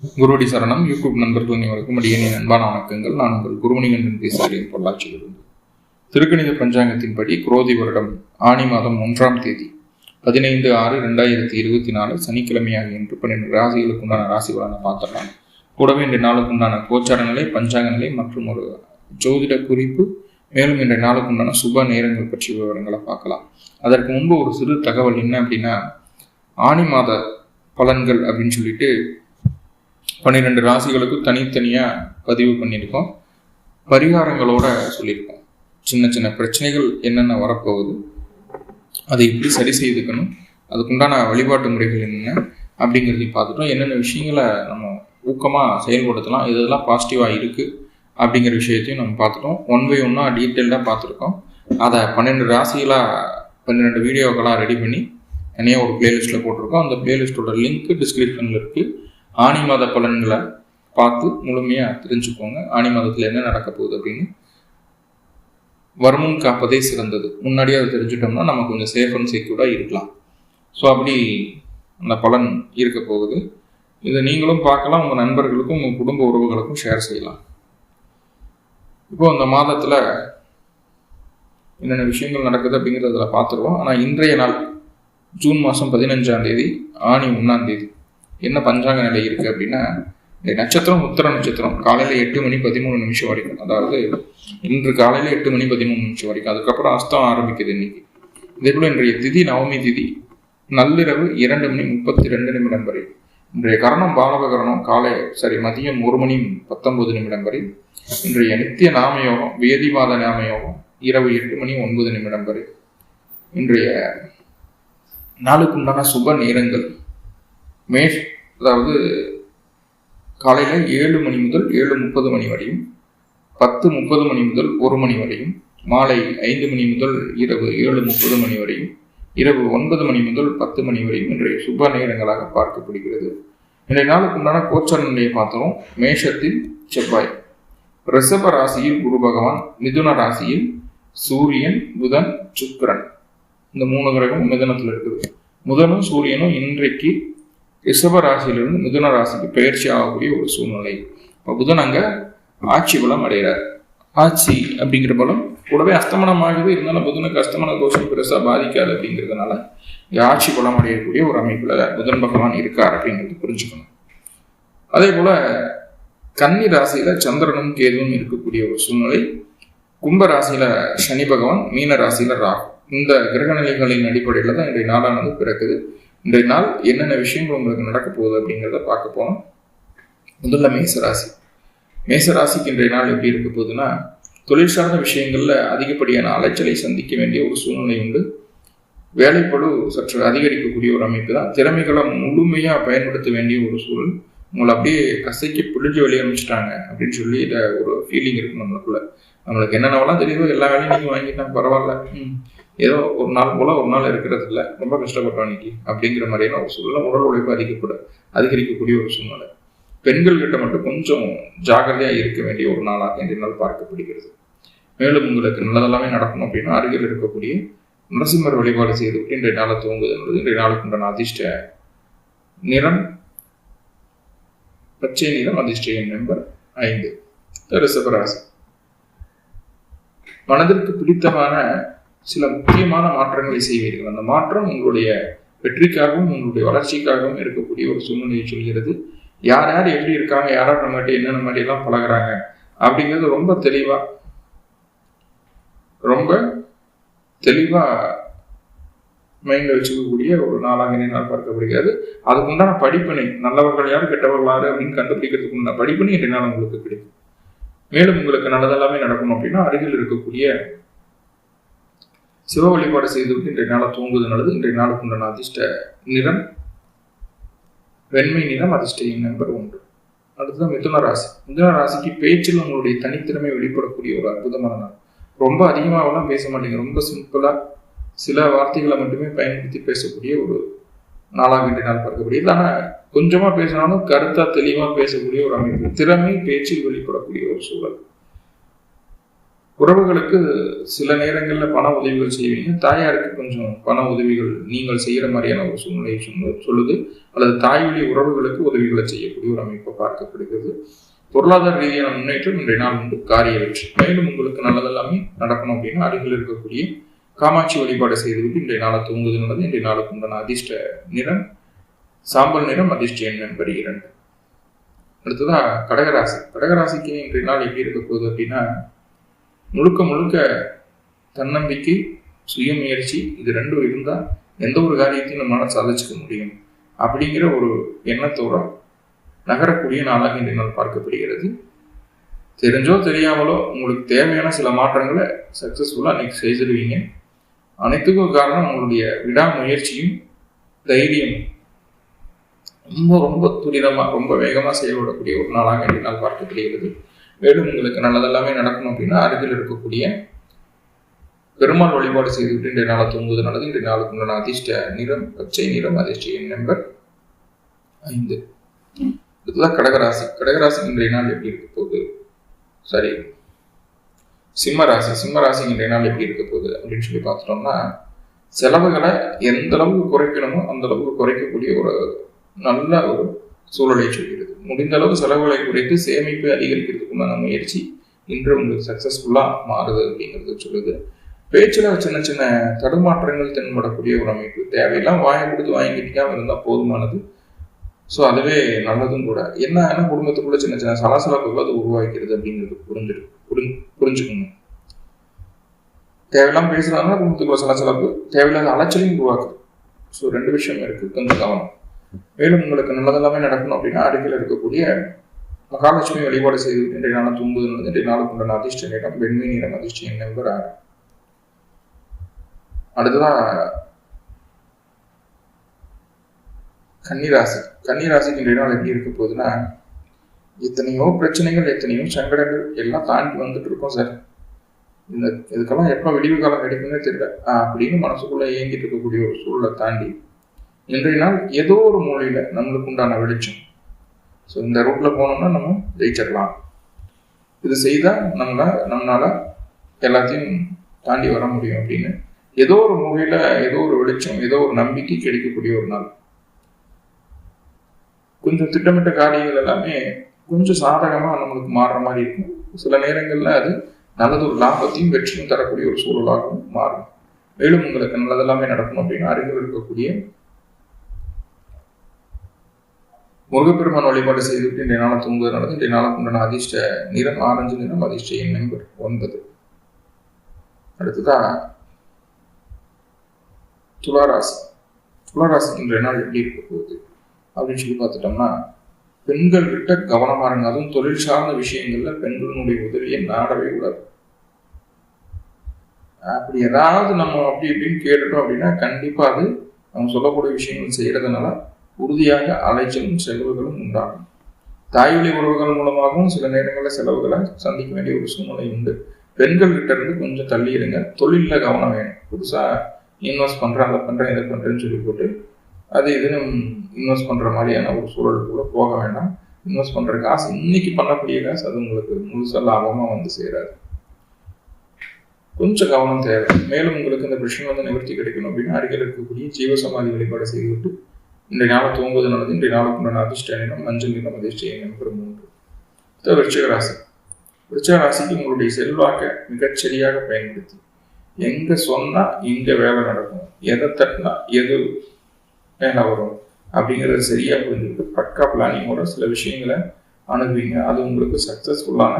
குருவடி சரணம். யூடியூப் நண்பர்கள் அனைவருக்கும் அடியேனின் அன்பான வணக்கங்கள். நான் உங்கள் குருமணிகண்டன் பேசுகிறேன், பொள்ளாச்சியிலிருந்து. திருக்கணித பஞ்சாங்கத்தின்படி குரோதி வருடம் ஆனி மாதம் 1ஆம் தேதி 15/6/2024 சனிக்கிழமையாக இன்று 12 ராசிகளுக்கு உண்டான ராசி பலனை பார்த்துடலாம். கூடவே இன்றைய நாளுக்கு உண்டான கோச்சார நிலை, பஞ்சாங்க நிலை மற்றும் ஒரு ஜோதிட குறிப்பு, மேலும் இன்றைய நாளுக்கு உண்டான சுப நேரங்கள் பற்றிய விவரங்களை பார்க்கலாம். அதற்கு முன்பு ஒரு சிறு தகவல் என்ன அப்படின்னா, ஆனி மாத பலன்கள் அப்படின்னு சொல்லிட்டு 12 ராசிகளுக்கு தனித்தனியாக பதிவு பண்ணியிருக்கோம். பரிகாரங்களோட சொல்லியிருக்கோம். சின்ன சின்ன பிரச்சனைகள் என்னென்ன வரப்போகுது, அதை எப்படி சரி செய்துக்கணும், அதுக்குண்டான வழிபாட்டு முறைகள் என்னென்ன அப்படிங்கிறதையும் பார்த்துட்டோம். என்னென்ன விஷயங்களை நம்ம ஊக்கமாக செயல்படுத்தலாம், இதெல்லாம் பாசிட்டிவாக இருக்குது அப்படிங்கிற விஷயத்தையும் நம்ம பார்த்துட்டோம். 1 by 1 டீட்டெயில்டாக பார்த்துருக்கோம். அதை 12 ராசிகளாக 12 வீடியோக்களாக ரெடி பண்ணி தனியாக ஒரு பிளேலிஸ்ட்டில் போட்டிருக்கோம். அந்த பிளேலிஸ்ட்டோட லிங்க் டிஸ்கிரிப்ஷனில் இருக்குது. ஆனி மாத பலன்களை பார்த்து முழுமையாக தெரிஞ்சுக்கோங்க. ஆனி மாதத்தில் என்ன நடக்க போகுது அப்படின்னு. வருமுன் காப்பதே சிறந்தது. முன்னாடியே அதை தெரிஞ்சுட்டோம்னா நம்ம கொஞ்சம் சேஃப் அண்ட் செக்யூர்டாக இருக்கலாம். ஸோ அப்படி அந்த பலன் இருக்க போகுது. இதை நீங்களும் பார்க்கலாம், உங்கள் நண்பர்களுக்கும் உங்கள் குடும்ப உறவுகளுக்கும் ஷேர் செய்யலாம். இப்போ இந்த மாதத்தில் என்னென்ன விஷயங்கள் நடக்குது அப்படிங்கிறத பார்த்துருவோம். ஆனால் இன்றைய நாள் ஜூன் மாதம் 15ஆம் தேதி ஆனி 1ஆம் தேதி என்ன பஞ்சாங்க நிலை இருக்குது அப்படின்னா, நட்சத்திரம் உத்திர நட்சத்திரம் காலையில் 8:13 வரைக்கும், அதாவது இன்று காலையில் 8:13 வரைக்கும். அதுக்கப்புறம் அஸ்தம் ஆரம்பிக்குது இன்னைக்கு. இதே போல் இன்றைய திதி நவமி திதி நள்ளிரவு 2:32 வரை. இன்றைய கரணம் பாலவகரணம் மதியம் 1:19 வரை. இன்றைய நித்திய நாமயோகம் வேதிவாத நாமயோகம் இரவு 8:09 வரை. இன்றைய நாளுக்கு உண்டான சுப நேரங்கள் அதாவது காலையில் 7 மணி முதல் 7:30 வரையும், 10:30 முதல் 1 மணி வரையும், மாலை 5 மணி முதல் இரவு 7:30 வரையும், இரவு 9 மணி முதல் 10 மணி வரையும் இன்றைய சுப நேரங்களாக பார்க்கப்படுகிறது. இன்றைய நாளுக்கு உண்டான கோச்சார நிலையை பார்த்தோம். மேஷத்தில் செவ்வாய், ரிஷப ராசியில் குரு பகவான், மிதுன ராசியில் சூரியன், புதன், சுக்கிரன், இந்த 3 கிரகம் மிதுனத்தில் இருக்குது. புதனும் சூரியனும் இன்றைக்கு ரிஷப ராசியிலிருந்து மிதுன ராசிக்கு பயிற்சி ஆகக்கூடிய ஒரு சூழ்நிலை. இப்போ புதன் அங்கே ஆட்சி பலம் அடைகிறார். ஆட்சி அப்படிங்கிற பலம் கூடவே அஸ்தமனம் ஆகுது. இருந்தாலும் புதனுக்கு அஸ்தமன தோஷம் பெருசாக பாதிக்காது. அப்படிங்கிறதுனால ஆட்சி பலம் அடையக்கூடிய ஒரு அமைப்பில் புதன் பகவான் இருக்கார் அப்படிங்கிறது புரிஞ்சுக்கணும். அதே போல கன்னி ராசியில சந்திரனும் கேதுவும் இருக்கக்கூடிய ஒரு சூழ்நிலை. கும்ப ராசியில சனி பகவான், மீன ராசியில ராகு. இந்த கிரக நிலைகளின் அடிப்படையில் தான் இன்றைய நாளானது பிறக்குது. இன்றைய நாள் என்னென்ன விஷயங்கள் உங்களுக்கு நடக்க போகுது அப்படிங்கிறத பார்க்க போனோம். முதல்ல மேசராசிக்கு இன்றைய நாள் எப்படி இருக்க போகுதுன்னா, தொழில் சார்ந்த விஷயங்கள்ல அதிகப்படியான அலைச்சலை சந்திக்க வேண்டிய ஒரு சூழ்நிலை உண்டு. வேலைப்பளு சற்று அதிகரிக்கக்கூடிய ஒரு அமைப்பு தான். திறமைகளை முழுமையாக பயன்படுத்த வேண்டிய ஒரு சூழல். உங்களை அப்படியே கசைக்கு பிடிச்சி வெளியே அமைச்சிட்டாங்க அப்படின்னு சொல்லி ஒரு ஃபீலிங் இருக்கு நம்மளுக்குள்ள. நம்மளுக்கு என்னென்னவெல்லாம் தெரியுதோ எல்லா வேலையும் நீங்கள் வாங்கிட்டா பரவாயில்ல, ஏதோ ஒரு நாள் போல ஒரு நாள் இருக்கிறது இல்லை, ரொம்ப கஷ்டப்பட்டோம் இன்னைக்கு அப்படிங்கிற மாதிரியான ஒரு சூழ்நிலை. உடல் உழைப்பு அதிகரிக்கக்கூடிய ஒரு சூழ்நிலை. பெண்கள் கிட்ட மட்டும் கொஞ்சம் ஜாகிரதையாக இருக்க வேண்டிய ஒரு நாளாக இன்றைய நாள் பார்க்கப்படுகிறது. மேலும் உங்களுக்கு நல்லதெல்லாமே நடக்கணும் அப்படின்னா அருகில் இருக்கக்கூடிய நரசிம்மர் வழிபாடு செய்துவிட்டு இன்றைய நாளை துவங்குது என்பது. இன்றைய நாளுக்கு உண்டான அதிர்ஷ்ட நிறம் பச்சை நிறம், அதிர்ஷ்ட எண் நம்பர் 5. ரிஷபராசி, மனதிற்கு பிடித்தமான சில முக்கியமான மாற்றங்களை செய்வீர்கள். அந்த மாற்றம் உங்களுடைய வெற்றிக்காகவும் உங்களுடைய வளர்ச்சிக்காகவும் இருக்கக்கூடிய ஒரு சூழ்நிலையை சொல்கிறது. யார் யார் எப்படி இருக்காங்க, யாரார் நம்மகிட்ட என்னென்ன மாதிரி எல்லாம் பழகிறாங்க அப்படிங்கிறது ரொம்ப தெளிவா மைண்ட்ல வச்சுக்கக்கூடிய ஒரு நாளாக நாள் பார்க்கப்படுகிறது. அதுக்குண்டான படிப்பினை, நல்லவர்கள் யாரு கெட்டவர்கள் யாரு அப்படின்னு கண்டுபிடிக்கிறதுக்கு உண்டான படிப்பினை இன்றைய நாள் உங்களுக்கு கிடைக்கும். மேலும் உங்களுக்கு நல்லதெல்லாமே நடக்கணும் அப்படின்னா அருகில் இருக்கக்கூடிய சிவ வழிபாடு செய்துவிட்டு இன்றைய நாளை தூங்குவது நல்லது. இன்றைய நாளுக்கு உண்டான அதிர்ஷ்ட நிறம் வெண்மை நிறம், அதிர்ஷ்ட எண் நம்பர் 1. அடுத்ததான் மிதுன ராசிக்கு பேச்சில் உங்களுடைய தனித்திறமை வெளிப்படக்கூடிய ஒரு அற்புதமான நாள். ரொம்ப அதிகமாகலாம் பேச மாட்டீங்க, ரொம்ப சிம்பிளா சில வார்த்தைகளை மட்டுமே பயன்படுத்தி பேசக்கூடிய ஒரு நாளாக இன்றைய நாள் பார்க்கக்கூடியது. ஆனால் கொஞ்சமா பேசினாலும் கருத்தா தெளிவா பேசக்கூடிய ஒரு அமைப்பு. திறமை பேச்சில் வெளிப்படக்கூடிய ஒரு சூழல். உறவுகளுக்கு சில நேரங்களில் பண உதவிகள் செய்வீங்க. தாயாருக்கு கொஞ்சம் பண உதவிகள் நீங்கள் செய்கிற மாதிரியான ஒரு சூழ்நிலையை சொல்லுது. அல்லது தாய் வழி உறவுகளுக்கு உதவிகளை செய்யக்கூடிய ஒரு அமைப்பை பார்க்கப்படுகிறது. பொருளாதார ரீதியான முன்னேற்றம் இன்றைய நாள் உண்டு. காரிய வெற்றி. மேலும் உங்களுக்கு நல்லதெல்லாமே நடக்கணும் அப்படின்னா அருகில் இருக்கக்கூடிய காமாட்சி வழிபாடு செய்துவிட்டு இன்றைய நாளை தூங்குவது நல்லது. இன்றைய நாளுக்கு உண்டான அதிர்ஷ்ட நிறம் சாம்பல் நிறம். அதிர்ஷ்ட எண் நம்பர் 2. அடுத்ததான் கடகராசி. கடகராசிக்கு இன்றைய நாள் எப்படி இருக்க போகுது அப்படின்னா, முழுக்க முழுக்க தன்னம்பிக்கை, சுய முயற்சி, இது ரெண்டும் இருந்தால் எந்த ஒரு காரியத்தையும் நம்மளால சாதிச்சுக்க முடியும் அப்படிங்கிற ஒரு எண்ணத்தோட நகரக்கூடிய நாளாக இன்றைய நாள் பார்க்கப்படுகிறது. தெரிஞ்சோ தெரியாமலோ உங்களுக்கு தேவையான சில மாற்றங்களை சக்சஸ்ஃபுல்லாக அன்னைக்கு செய்திருவீங்க. அனைத்துக்கும் காரணம் உங்களுடைய விடாமுயற்சியும் தைரியம். ரொம்ப ரொம்ப துரிதமாக ரொம்ப வேகமாக செயல்படக்கூடிய ஒரு நாளாக இன்றைய நாள் பார்க்கப்படுகிறது. மேலும் உங்களுக்கு நல்லதெல்லாமே நடக்கணும் அப்படின்னா அருகில் இருக்கக்கூடிய பெருமாள் வழிபாடு செய்துவிட்டு இன்றைய நாளை தூங்குவது நல்லது. இன்றைய நாளுக்கு உண்டான அதிர்ஷ்ட நிறம் பச்சை நிறம். அதிர்ஷ்ட எண் நம்பர் 5. இதுதான் கடகராசி. கடகராசி இன்றைய நாள் எப்படி இருக்க போகுது? சரி, சிம்மராசி. சிம்மராசி இன்றைய நாள் எப்படி இருக்க போகுது அப்படின்னு சொல்லி பார்த்துட்டோம்னா, செலவுகளை எந்த அளவுக்கு குறைக்கணுமோ அந்த அளவுக்கு குறைக்கக்கூடிய ஒரு நல்ல ஒரு சூழலை சொல்கிறது. முடிந்த அளவு செலவுகளை குறைத்து சேமிப்பை அதிகரிக்கிறதுக்குண்டான முயற்சி இன்று உங்களுக்கு சக்சஸ்ஃபுல்லாக மாறுது அப்படிங்கிறது சொல்லுது. பேச்சில் சின்ன சின்ன தடுமாற்றங்கள் தென்படக்கூடிய ஒரு அமைப்பு. தேவையெல்லாம் வாங்கி கொடுத்து வாங்கிக்கிட்டாம இருந்தால் போதுமானது. ஸோ அதுவே நல்லதும் கூட. என்ன குடும்பத்துக்குள்ள சின்ன சின்ன சலசலப்புகள் அது உருவாக்கிறது அப்படிங்கிறது புரிஞ்சுக்கணும். தேவையெல்லாம் பேசுறாங்கன்னா குடும்பத்துக்குள்ள சலசலப்பு, தேவையில்லாத அலைச்சலையும் உருவாக்குது. ஸோ 2 விஷயம் இருக்கு, கொஞ்சம் கவனம். மேலும் உங்களுக்கு நல்லதெல்லாமே நடக்கணும் அப்படின்னா அருகில் இருக்கக்கூடிய மகாலட்சுமி வழிபாடு செய்து இன்றைய நாளை தூங்குவது நல்லது. இன்றைய நாளுக்கு உண்டான அதிர்ஷ்ட நிறம் வெண்மை நிறம். அதிர்ஷ்ட எண் நம்பர் 6. அடுத்ததான் கன்னிராசி. கன்னிராசிக்கு இன்றைய நாள் எப்படி இருக்க போகுதுன்னா, எத்தனையோ பிரச்சனைகள், எத்தனையோ சங்கடங்கள் எல்லாம் தாண்டி வந்துட்டு இருக்கோம் சார். இதுக்கெல்லாம் எப்போ விடிவு காலம் கிடைக்கும்னே தெரியல அப்படின்னு மனசுக்குள்ள இயங்கிட்டு இருக்கக்கூடிய ஒரு சூழலை தாண்டி இன்றைய நாள் ஏதோ ஒரு மூலையில நம்மளுக்கு உண்டான வெளிச்சம். ஸோ இந்த ரூட்ல போனோம்னா நம்ம ஜெயிச்சிடலாம், இது செய்தா நம்மளால எல்லாத்தையும் தாண்டி வர முடியும் அப்படின்னு ஏதோ ஒரு மூலையில ஏதோ ஒரு வெளிச்சம், ஏதோ ஒரு நம்பிக்கை கிடைக்கக்கூடிய ஒரு நாள். கொஞ்சம் திட்டமிட்ட காரியங்கள் எல்லாமே கொஞ்சம் சாதகமா நம்மளுக்கு மாறுற மாதிரி இருக்கும். சில நேரங்கள்ல அது நல்லது ஒரு லாபத்தையும் வெற்றியும் தரக்கூடிய ஒரு சூழலாகவும் மாறும். மேலும் உங்களுக்கு நல்லதெல்லாமே நடக்கணும் அப்படின்னா அருகில் இருக்கக்கூடிய முருகப்பெருமான் வழிபாடு செய்துவிட்டு இன்றைய நாளை தூங்குவது நல்லது. இன்றைய நாளுக்கு உண்டான அதிர்ஷ்ட நிறம் ஆரஞ்சு நிறம். அதிர்ஷ்ட எண் நம்பர் 9. அடுத்ததா துளாராசி. துளாராசிக்கு இன்றைய நாள் எப்படி இருக்க போகுது அப்படின்னு சொல்லி பார்த்துட்டோம்னா, பெண்கள் கிட்ட கவனமா இருங்க. அதுவும் தொழில் சார்ந்த விஷயங்கள்ல பெண்களுடைய உதவியை நாடவே கூடாது. அப்படி ஏதாவது நம்ம அப்படி இப்படின்னு கேட்டுட்டோம் அப்படின்னா கண்டிப்பா அது நம்ம சொல்லக்கூடிய விஷயங்கள் செய்யறதுனால உறுதியாக அலைச்சலும் செலவுகளும் உண்டாகும். தாய்வழி உறவுகள் மூலமாகவும் சில நேரங்களில் செலவுகளை சந்திக்க வேண்டிய ஒரு சூழ்நிலை உண்டு. பெண்கள் கிட்ட இருந்து கொஞ்சம் தள்ளி இருங்க. தொழிலில் கவனம் வேணும். புதுசா இன்வெஸ்ட் பண்றேன், அதை பண்றேன், இதை பண்றேன்னு சொல்லி போட்டு அது இதுன்னு இன்வெஸ்ட் பண்ற மாதிரியான ஒரு சூழலுக்குள்ள போக வேண்டாம். இன்வெஸ்ட் பண்ற காசு இன்னைக்கு பண்ணக்கூடிய காசு அது உங்களுக்கு முழுசா லாபமா வந்து சேராது. கொஞ்சம் கவனம் தேவை. மேலும் உங்களுக்கு இந்த பிரச்சனை நிவர்த்தி கிடைக்கணும் அப்படின்னா அருகில் இருக்கக்கூடிய ஜீவசமாதி வழிபாடு செய்துவிட்டு இன்றைய நாளை தூங்குவது நல்லது. இன்றைய நாளுக்கு உண்டான அதிர்ஷ்ட நிறம் மஞ்சள் நிறம். அதிர்ஷ்ட எண் நம்பர் 3. விருச்சிக ராசி. விருச்சிக ராசிக்கு உங்களுடைய செல்வாக்கை மிகச்சரியாக பயன்படுத்தி எங்க சொன்னா இங்க வேலை நடக்கும், எதை தட்டினா எது வேலை வரும் அப்படிங்கிறத சரியா புரிஞ்சுக்கிட்டு பக்கா பிளானிங்கோட சில விஷயங்களை அணுகுவீங்க. அது உங்களுக்கு சக்சஸ்ஃபுல்லான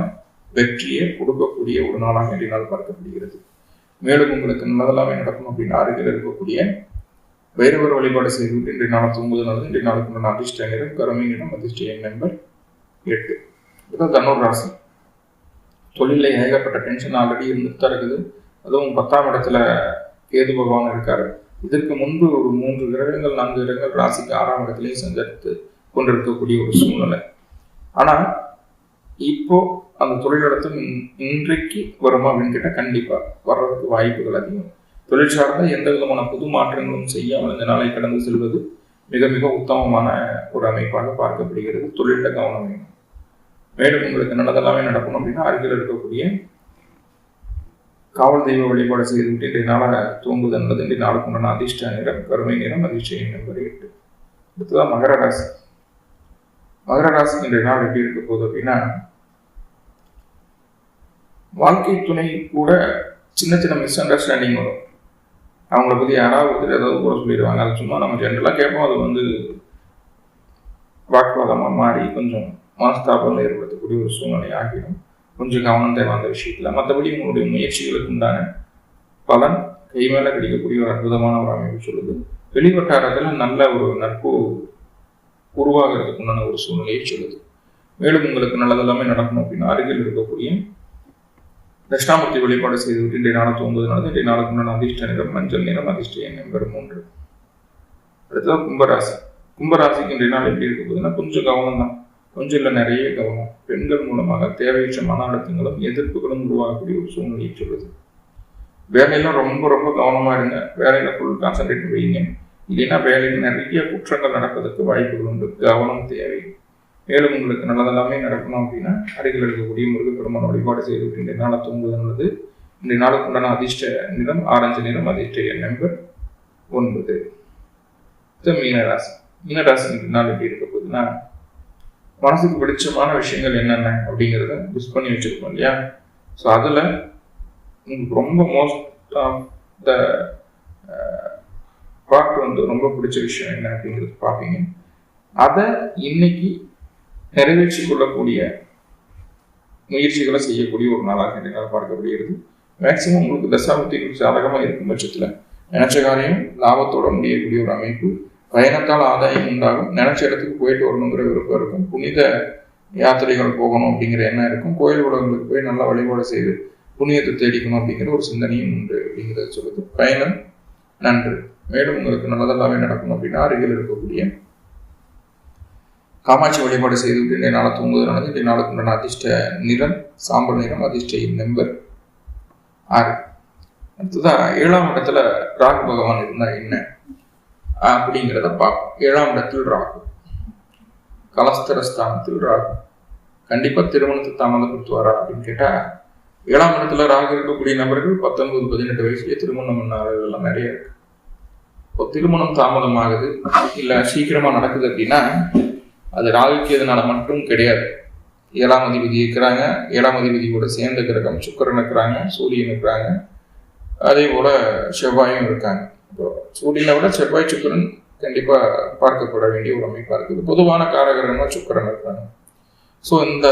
வெற்றியை கொடுக்கக்கூடிய ஒரு நாளாக இன்றைய நாள் பார்க்கப்படுகிறது. மேலும் உங்களுக்கு நல்லதெல்லாமே நடக்கணும் அப்படின்னா அருகில் இருக்கக்கூடிய வைரவர் வழிபாடு செய்துவிட்டு இன்றைய நாளை தூங்குவது நல்லது. இன்றைய நாளுக்கு உண்டான அதிர்ஷ்ட நிறம் கருமை நிறம். அதிர்ஷ்ட எண் நம்பர் 8. இதுதான் தனுர் ராசி. தொழில ஏகப்பட்ட டென்ஷன் ஆல்ரெடி இருந்துட்டு தான் இருக்குது. அதுவும் 10ஆம் இடத்துல கேது பகவான் இருக்காரு. இதற்கு முன்பு ஒரு 3 கிரகங்கள் 4 கிரகங்கள் ராசிக்கு 6ஆம் இடத்திலேயே சஞ்சரித்து கொண்டிருக்கக்கூடிய ஒரு சூழ்நிலை. ஆனா இப்போ அந்த தொழிலிடத்தில் இன்றைக்கு வருமா அப்படின்னு கேட்டால் கண்டிப்பா வர்றதுக்கு வாய்ப்புகள் அதிகம். தொழில் சார்ந்த எந்த விதமான புது மாற்றங்களும் செய்யாமல் இந்த நாளை கடந்து செல்வது மிக மிக உத்தமமான ஒரு அமைப்பாக பார்க்கப்படுகிறது. தொழிலில் கவனம் வேணும். மேலும் உங்களுக்கு நல்லதெல்லாமே நடக்கணும் அப்படின்னா அருகில் இருக்கக்கூடிய காவல் தெய்வ வழிபாடு செய்துவிட்டு இன்றைய நாளை தூங்குதல் என்பது இன்றைய நாளுக்கு உண்டான அதிர்ஷ்ட நிறம் கருமை நிறம், அதிர்ஷ்ட எண் நம்பர் 8. அடுத்ததான் மகர ராசி. மகர ராசி இன்றைய நாள் எப்படி இருக்க போகுது அப்படின்னா, வாழ்க்கை துணை கூட சின்ன சின்ன மிஸ் அண்டர்ஸ்டாண்டிங் வரும். அவங்கள பற்றி யாராவது ஏதாவது கூட சொல்லிடுவாங்க. அது சும்மா நம்ம ஜென்ரலாக கேட்போம். அது வந்து வாக்குவாதமாக மாறி கொஞ்சம் மனஸ்தாபங்கள் ஏற்படுத்தக்கூடிய ஒரு சூழ்நிலை ஆகிடும். கொஞ்சம் கவனம் தேவை அந்த விஷயத்தில். மற்றபடி உங்களுடைய முயற்சிகளுக்கு உண்டான பலன் கை மேலே கிடைக்கக்கூடிய ஒரு அற்புதமான ஒரு அமைப்பு சொல்லுது. வெளிவட்டாரத்தில் நல்ல ஒரு நட்பு உருவாகிறதுக்கு உண்டான ஒரு சூழ்நிலையை சொல்லுது. மேலும் உங்களுக்கு நல்லதெல்லாமே நடக்கணும் அப்படின்னா அருகில் இருக்கக்கூடிய தட்சிணாமூர்த்தி வழிபாடு செய்துவிட்டு இன்றைய நாளை தூங்குவதனால இன்றைய நாளுக்கு உண்டான அதிர்ஷ்ட நிறம் மஞ்சள் நிறம், அதிர்ஷ்ட எண் நம்பர் 3. அடுத்ததான் கும்பராசி. கும்பராசிக்கு இன்றைய நாள் எப்படி இருக்க போகுதுன்னா, கொஞ்சம் கவனம் தான். கொஞ்சம் இல்லை, நிறைய கவனம். பெண்கள் மூலமாக தேவையற்ற மன அழுத்தங்களும் எதிர்ப்புகளும் உருவாகக்கூடிய ஒரு சூழ்நிலையை சொல்லுது. வேலையெல்லாம் ரொம்ப ரொம்ப கவனமா இருங்க. வேலையில ஃபுல் கான்சன்ட்ரேட் வைங்க. இல்லைன்னா வேலையில் நிறைய குற்றங்கள் நடப்பதற்கு வாய்ப்புகள் உண்டு. கவனம் தேவை. மேலும் உங்களுக்கு நல்லதெல்லாமே நடக்கணும் அப்படின்னா அருகில் இருக்கக்கூடிய முருகப்பெருமான வழிபாடு செய்து இன்றைய நாளை தூங்குவது இன்றைய நாளுக்கு உண்டான அதிர்ஷ்ட நிறம் ஆரஞ்சு நிறம், அதிர்ஷ்ட எண் நம்பர் 9. மீனராசி. மீனராசி இன்றைய நாள் எப்படி இருக்க போகுதுன்னா, மனசுக்கு பிடிச்சமான விஷயங்கள் என்னென்ன அப்படிங்கிறத மிஸ் பண்ணி வச்சிருக்கோம் இல்லையா? ஸோ அதில் உங்களுக்கு ரொம்ப மோஸ்ட் ஆஃப் த பார்ட் வந்து ரொம்ப பிடிச்ச விஷயம் என்ன அப்படிங்கிறது பார்ப்பீங்க. அதை இன்னைக்கு நிறைவேற்றி கொள்ளக்கூடிய முயற்சிகளை செய்யக்கூடிய ஒரு நாளாக என்னால் பார்க்கப்படுகிறது. மேக்சிமம் உங்களுக்கு தசாபுத்திகள் சாதகமாக இருக்கும் பட்சத்தில் நினைச்ச காரியம் லாபத்தோட முடியக்கூடிய ஒரு அமைப்பு. பயணத்தால் ஆதாயம் உண்டாகும். நினைச்ச இடத்துக்கு போயிட்டு வரணுங்கிற விருப்பம் இருக்கும். புனித யாத்திரைகள் போகணும் அப்படிங்கிற எண்ணம் இருக்கும். கோயில் உலகங்களுக்கு போய் நல்லா வழிபாடு செய்து புண்ணியத்தை தேடிக்கணும் அப்படிங்கிற ஒரு சிந்தனையும் உண்டு அப்படிங்கிறத சொல்லுது. பயணம் நன்று. மேலும் உங்களுக்கு நல்லதெல்லாமே நடக்கணும் அப்படின்னா அருகில் இருக்கக்கூடிய காமாட்சி வழிபாடு செய்துவிட்டு இன்றைய நாளை தூங்குவதனால இன்றைய நாளுக்கு உண்டான அதிர்ஷ்ட நிறம் சாம்பல் நிறம், அதிர்ஷ்ட எண் நம்பர் 6. அடுத்ததான் 7ஆம் இடத்துல ராகு பகவான் இருந்தா என்ன அப்படிங்கிறத பார்ப்போம். 7ஆம் இடத்தில் ராகு, கலஸ்தரஸ்தானத்தில் ராகு. கண்டிப்பா திருமணத்தை தாமதப்படுத்துவாரா அப்படின்னு கேட்டா, 7ஆம் இடத்துல ராகு இருக்கக்கூடிய நபர்கள் 19-18 வயசுலயே திருமணம் பண்ணாதெல்லாம் நிறைய இருக்கு. இப்போ திருமணம் தாமதமாகுது இல்ல சீக்கிரமா நடக்குது அப்படின்னா அது ராகுக்கு எதனால மட்டும் கிடையாது. 7ஆம் அதிபதி இருக்கிறாங்க. 7ஆம் அதிபதியோட சேர்ந்த கிரகம் சுக்கிரன் இருக்கிறாங்க, சூரியன் இருக்கிறாங்க, அதே போல செவ்வாயும் இருக்காங்க. இப்போ சூரியனை விட செவ்வாய் சுக்கிரன் கண்டிப்பா பார்க்கப்பட வேண்டிய ஒரு அமைப்பா இருக்குது. பொதுவான காரகிரகமா சுக்கிரன் இருக்காங்க. ஸோ இந்த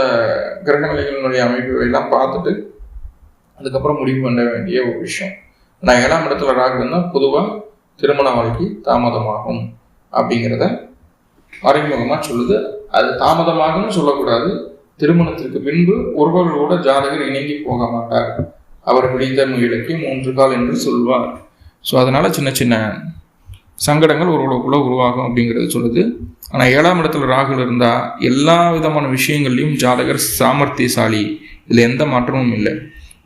கிரக நிலைகளினுடைய அமைப்புகளை எல்லாம் பார்த்துட்டு அதுக்கப்புறம் முடிவு பண்ண வேண்டிய ஒரு விஷயம். நான் 7ஆம் இடத்துல ராகுன்னா பொதுவாக திருமண வாழ்க்கை தாமதமாகும் அப்படிங்கிறத மறைமுகமா சொல்லுது. அது தாமதமாகும்னு சொல்லக்கூடாது. திருமணத்திற்கு பின்பு ஒருவர்களோட ஜாதகர் இணங்கி போக மாட்டார். அவர் பிடித்த முயலுக்கு 3 கால் என்று சொல்வார். ஸோ அதனால சின்ன சின்ன சங்கடங்கள் ஒருவருக்குள்ள உருவாகும் அப்படிங்கிறது சொல்லுது. ஆனால் 7ஆம் இடத்துல ராகு இருந்தா எல்லா விதமான விஷயங்கள்லையும் ஜாதகர் சாமர்த்தியசாலி. இதுல எந்த மாற்றமும் இல்லை.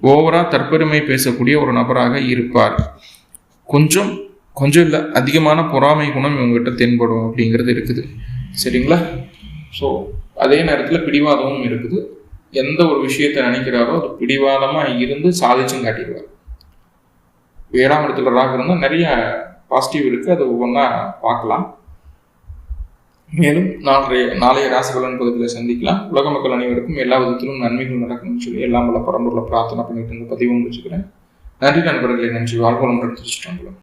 ஓவரா தற்பெருமை பேசக்கூடிய ஒரு நபராக இருப்பார். கொஞ்சம் இல்லை, அதிகமான பொறாமை குணம் இவங்ககிட்ட தென்படும் அப்படிங்கிறது இருக்குது. சரிங்களா? ஸோ அதே நேரத்தில் பிடிவாதமும் இருக்குது. எந்த ஒரு விஷயத்தை நினைக்கிறாரோ அது பிடிவாதமாக இருந்து சாதிச்சும் காட்டிடுவார். 7ஆம் இடத்துல ராகு இருந்தால் நிறைய பாசிட்டிவ் இருக்குது. அதை ஒவ்வொன்றா பார்க்கலாம். மேலும் நாளைய ராசி பலன் பகுதியில் சந்திக்கலாம். உலக மக்கள் அனைவருக்கும் எல்லா விதத்திலும் நன்மைகள் நடக்கணும்னு சொல்லி எல்லாம் பல பரம்பொருளை பிரார்த்தனை பண்ணிட்டு இருந்து பதிவு முடிச்சுக்கிறேன். நன்றி நண்பர்களே. நன்றி. வாழ்வளம் திருச்சிற்றம்பலம்.